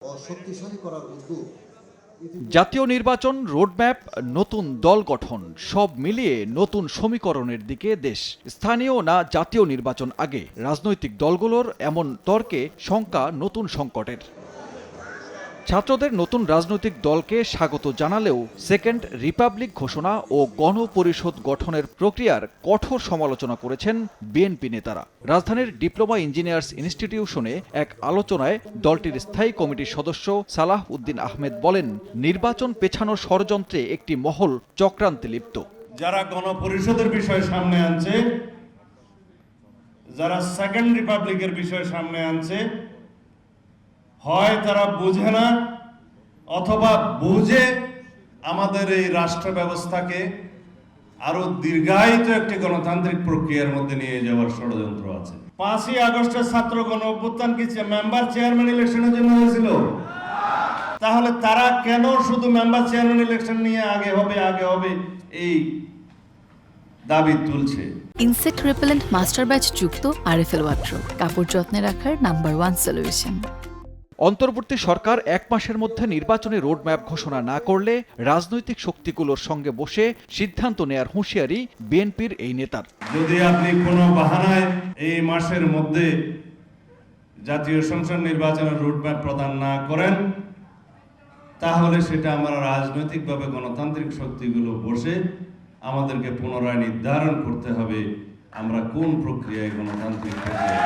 শক্তিশালী করার উদ্যোগ। জাতীয় নির্বাচন, রোডম্যাপ, নতুন দল গঠন সব মিলিয়ে নতুন সমীকরণের দিকে দেশ। স্থানীয় না জাতীয় নির্বাচন আগে রাজনৈতিক দলগুলোর এমন তর্কে শঙ্কা নতুন সংকটের। ছাত্রদের নতুন রাজনৈতিক দলকে স্বাগত জানালেও সেকেন্ড রিপাবলিক ঘোষণা ও গণপরিষদ গঠনের প্রক্রিয়ার কঠোর সমালোচনা করেছেন বিএনপি নেতারা। রাজধানীর ডিপ্লোমা ইঞ্জিনিয়ার্স ইনস্টিটিউশনে এক আলোচনায় দলটির স্থায়ী কমিটির সদস্য সালাহ উদ্দিন আহমেদ বলেন, নির্বাচন পেছানোর ষড়যন্ত্রে একটি মহল চক্রান্তে লিপ্ত। যারা গণপরিষদের বিষয় সামনে আনছে, যারা সেকেন্ড রিপাবলিকের বিষয় সামনে আনছে, হয় তারা বুঝে না অথবা বুঝে আমাদের এই রাষ্ট্র ব্যবস্থাকে আরো দীর্ঘায়িত একটি গণতান্ত্রিক প্রক্রিয়ার মধ্যে নিয়ে যাওয়ার ষড়যন্ত্র আছে। 5ই আগস্টের ছাত্র গণ অভ্যুত্থান কি মেম্বার চেয়ারম্যান ইলেকশনের জন্য হয়েছিল? তাহলে তারা কেন শুধু মেম্বার চেয়ারম্যান ইলেকশন নিয়ে আগে হবে এই দাবি তুলছে? ইনসেক্ট রিপেলেন্ট মাস্টার ব্যাচ যুক্ত আরএফএল ওয়ার্ড্রোব, কাপড় যত্নে রাখার নাম্বার 1 সলিউশন। অন্তর্বর্তী সরকার 1 মাসের মধ্যে নির্বাচনী রোডম্যাপ ঘোষণা না করলে রাজনৈতিক শক্তিগুলোর সঙ্গে বসে সিদ্ধান্ত নেয়ার হুঁশিয়ারি বিএনপির এই নেতার। যদি আপনি কোনো বাহানায় এই মাসের মধ্যে জাতীয় সংসদ নির্বাচনের রোডম্যাপ প্রদান না করেন, তাহলে সেটা আমরা রাজনৈতিকভাবে গণতান্ত্রিক শক্তিগুলো বসে আমাদেরকে পুনরায় নির্ধারণ করতে হবে আমরা কোন প্রক্রিয়ায় গণতান্ত্রিক প্রক্রিয়া।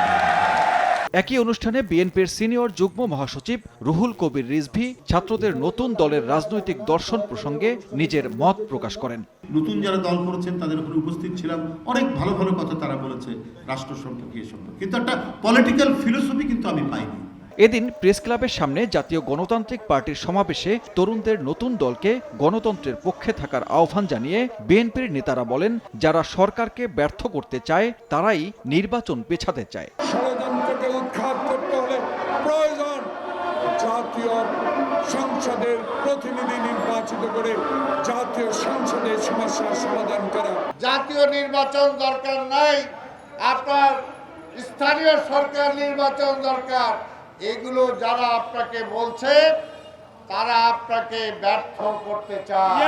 একই অনুষ্ঠানে বিএনপির সিনিয়র যুগ্ম মহাসচিব রুহুল কবির রিজভী ছাত্রদের নতুন দলের রাজনৈতিক দর্শন প্রসঙ্গে নিজের মত প্রকাশ করেন। নতুন যারা দল করেছেন তাদের উপরে উপস্থিত ছিলাম, অনেক ভালো ভালো কথা তারা বলেছে রাষ্ট্র সম্পর্কে, এ সম্পর্কে, কিন্তু একটা পলিটিক্যাল ফিলোসফি কিন্তু আমি পাইনি। এদিন প্রেস ক্লাবের সামনে জাতীয় গণতান্ত্রিক পার্টির সমাবেশে তরুণদের নতুন দলকে গণতন্ত্রের পক্ষে থাকার আহ্বান জানিয়ে বিএনপির নেতারা বলেন, যারা সরকারকে ব্যর্থ করতে চায় তারাই নির্বাচন পেছাতে চায়। ষড়যন্ত্রকে উৎখাত করতে হলে প্রয়োজন জাতীয় সংসদের প্রতিনিধি নির্বাচিত করে জাতীয় সংসদের সমস্যার সমাধান করা। জাতীয় নির্বাচন দরকার নাই, আপনার স্থানীয় সরকার নির্বাচন দরকার। এগুলো যারা আপনাকে বলছে তারা আপনাকে ব্যর্থ করতে চায়।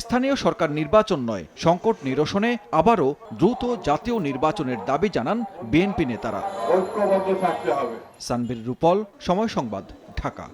স্থানীয় সরকার নির্বাচন নয়, সংকট নিরসনে আবারও দ্রুত জাতীয় নির্বাচনের দাবি জানান বিএনপি নেতারা। ঐক্যবদ্ধ থাকতে হবে। সানবীর রূপল, সময় সংবাদ, ঢাকা।